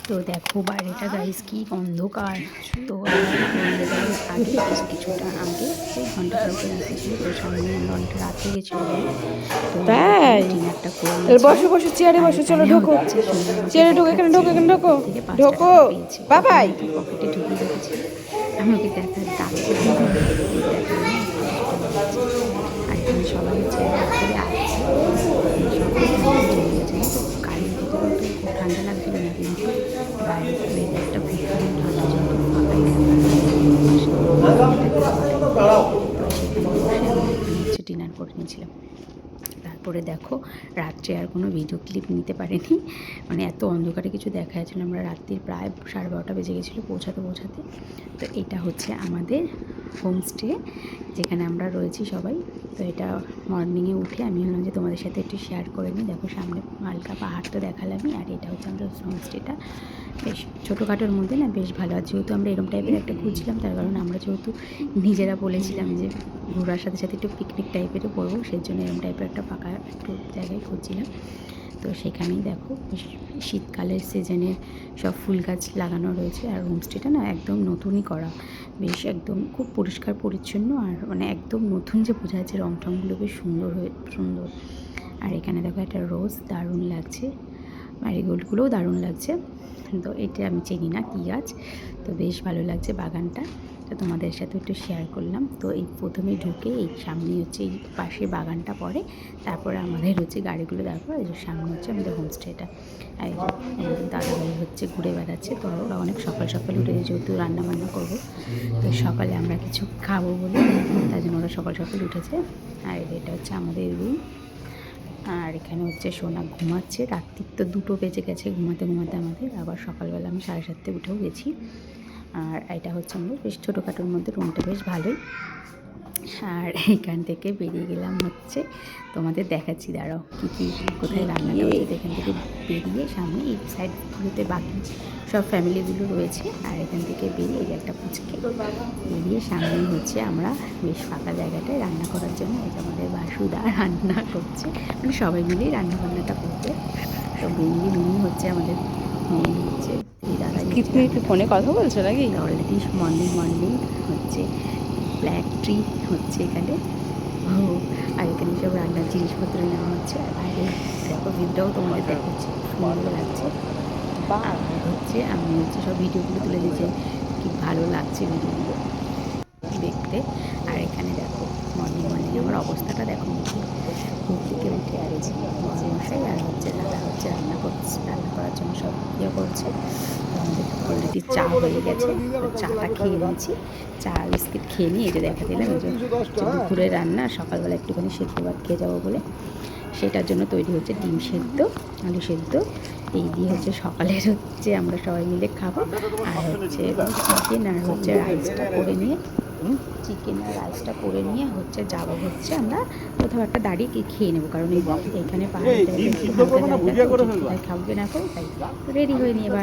তো দেখো বাইরেটা গাইস কি অন্ধকার। তো আগে বেশ কিছুটা আগে ওই ঘন্টা খানেকের রাস্তা ছিল, তো সামনে অনেকটা রাত হয়ে গেছিলো বলে তো তাই ডিনারটা করে বসো বসো চেয়ারে বসো, চলো ঢোকো চেয়ারে ঢোকো, এখানে ঢোকো, এখানে ঢোকো থেকে 5 টাকা ঢোকো পেয়েছি, বাবাই। পকেটে ঢুকিয়ে রেখেছি। আমাকে দেখা ডাকছে আর এখানে সবাই হচ্ছে করে আসছে, সবাই চলে গেছে। গাড়ির ভিতরে তো খুব ঠান্ডা লাগছিল না, কিন্তু বাইরের ওয়েদারটা খুব ঠান্ডা ছিল, ফাঁকাই হচ্ছে ডিনার করে নিয়েছিলাম। তারপরে দেখো রাত্রে আর কোনো ভিডিও ক্লিপ নিতে পারিনি, মানে এত অন্ধকারে কিছু দেখা যাচ্ছিল। আমরা রাত্রির প্রায় 12:30 বেজে গেছিলো পৌঁছাতে। তো এটা হচ্ছে আমাদের হোমস্টে যেখানে আমরা রয়েছি সবাই। তো এটা মর্নিংয়ে উঠে আমি ভাবলাম যে তোমাদের সাথে একটু শেয়ার করে নিই। দেখো সামনে হালকা পাহাড় তো দেখালামই, আর এটা হচ্ছে আমাদের হোমস্টেটা। বেশ ছোটোখাটোর মধ্যে না, বেশ ভালো। আর যেহেতু আমরা এরকম টাইপের একটা খুঁজছিলাম, তার কারণে আমরা যেহেতু নিজেরা বলেছিলাম যে ঘোরার সাথে সাথে একটু পিকনিক টাইপেরও করবো, সেই জন্য এরকম টাইপের একটা ফাঁকা একটু জায়গায় খুঁজছিলাম। তো সেখানেই দেখো শীতকালের সিজনের সব ফুল গাছ লাগানো রয়েছে। আর হোমস্টেটা না একদম নতুনই করা, বেশ একদম খুব পরিষ্কার পরিচ্ছন্ন, আর মানে একদম নতুন যে বোঝা যাচ্ছে, রং টংগুলো বেশ সুন্দর। আর এখানে দেখো একটা রোজ দারুণ লাগছে, ম্যারিগোল্ডগুলোও দারুণ লাগছে। তো এটা আমি চিনি না কী গাছ, তো বেশ ভালো লাগছে বাগানটা। তো তোমাদের সাথে একটু শেয়ার করলাম। তো এই প্রথমে ঢুকে এই সামনে হচ্ছে এই পাশে বাগানটা পড়ে, তারপরে আমাদের হচ্ছে গাড়িগুলো তারপর এই যে সামনে হচ্ছে আমাদের হোমস্টেটা। আর দাদাভাই হচ্ছে ঘুরে বেড়াচ্ছে। তো ওরা অনেক সকাল উঠে, যেহেতু রান্নাবান্না করবো, তো সকালে আমরা কিছু খাবো বলে তার জন্য ওরা সকাল উঠেছে। আর এটা হচ্ছে আমাদের রুম। আর এখানে হচ্ছে সোনা ঘুমাচ্ছে। রাত্রির তো 2টো বেজে গেছে ঘুমাতে আমাদের। আবার সকালবেলা আমি 7:30 উঠেও গেছি। আর এটা হচ্ছে আমাদের বেশ ছোটোখাটোর মধ্যে, রুমটা বেশ ভালোই। আর এখান থেকে বেরিয়ে গেলাম হচ্ছে, তোমাদের দেখাচ্ছি, দাঁড়াও কী কোথায় রান্নাটা হচ্ছে। এখান থেকে বেরিয়ে সামনে এই সাইডগুলোতে বাকি সব ফ্যামিলিগুলো রয়েছে। আর এখান থেকে বেরিয়ে এই একটা পুচকে বেরিয়ে সামনেই হচ্ছে আমরা বেশ ফাঁকা জায়গাটায় রান্না করার জন্য, এই যে আমাদের বাসুদা রান্না করছে, মানে সবাই মিলেই রান্নাবান্নাটা করবে। তো মিনি হচ্ছে আমাদের হচ্ছে এই দাদা একটু ফোনে কথা বলছো নাকি? অলরেডি মর্নিং হচ্ছে ব্ল্যাক ট্রি হচ্ছে এখানে। আর এখানে সব রান্নার জিনিসপত্র নেওয়া হচ্ছে। আর বাইরে দেখো ভিউটাও তোমাদের দেখাচ্ছি, সুন্দর লাগছে। আর হচ্ছে আমি হচ্ছে সব ভিডিওগুলো তুলে দিয়েছি, কি ভালো লাগছে ভিডিওগুলো দেখতে। আর এখানে দেখো মর্নিং আমার অবস্থাটা দেখো, ঘুম থেকে উঠে আর এই যে মশাই আর হচ্ছে দাদা হচ্ছে রান্না করার জন্য সব করছে। তো আমাদের অলরেডি চা হয়ে গেছে, চাটা খেয়ে নিয়েছি। চা বিস্কিট খেয়ে নিয়ে এই যে দেখা দিলাম, এই যে দুপুরে রান্না, সকালবেলা একটুখানি সেদ্ধ ভাত খেয়ে যাবো বলে সেটার জন্য তৈরি হচ্ছে ডিম সেদ্ধ, আলু সেদ্ধ। এই দিয়ে হচ্ছে সকালের হচ্ছে আমরা সবাই মিলে খাবো। আর হচ্ছে চিকেন আর হচ্ছে রাইসটা করে নিয়ে হচ্ছে যাবো হচ্ছে আমরা কোথাও একটা দাঁড়িয়ে খেয়ে নেবো, কারণ এখানে পাহাড়ে একটু হালকা জায়গা, খাবো না করে তাই রেডি হয়ে নিয়ে এবার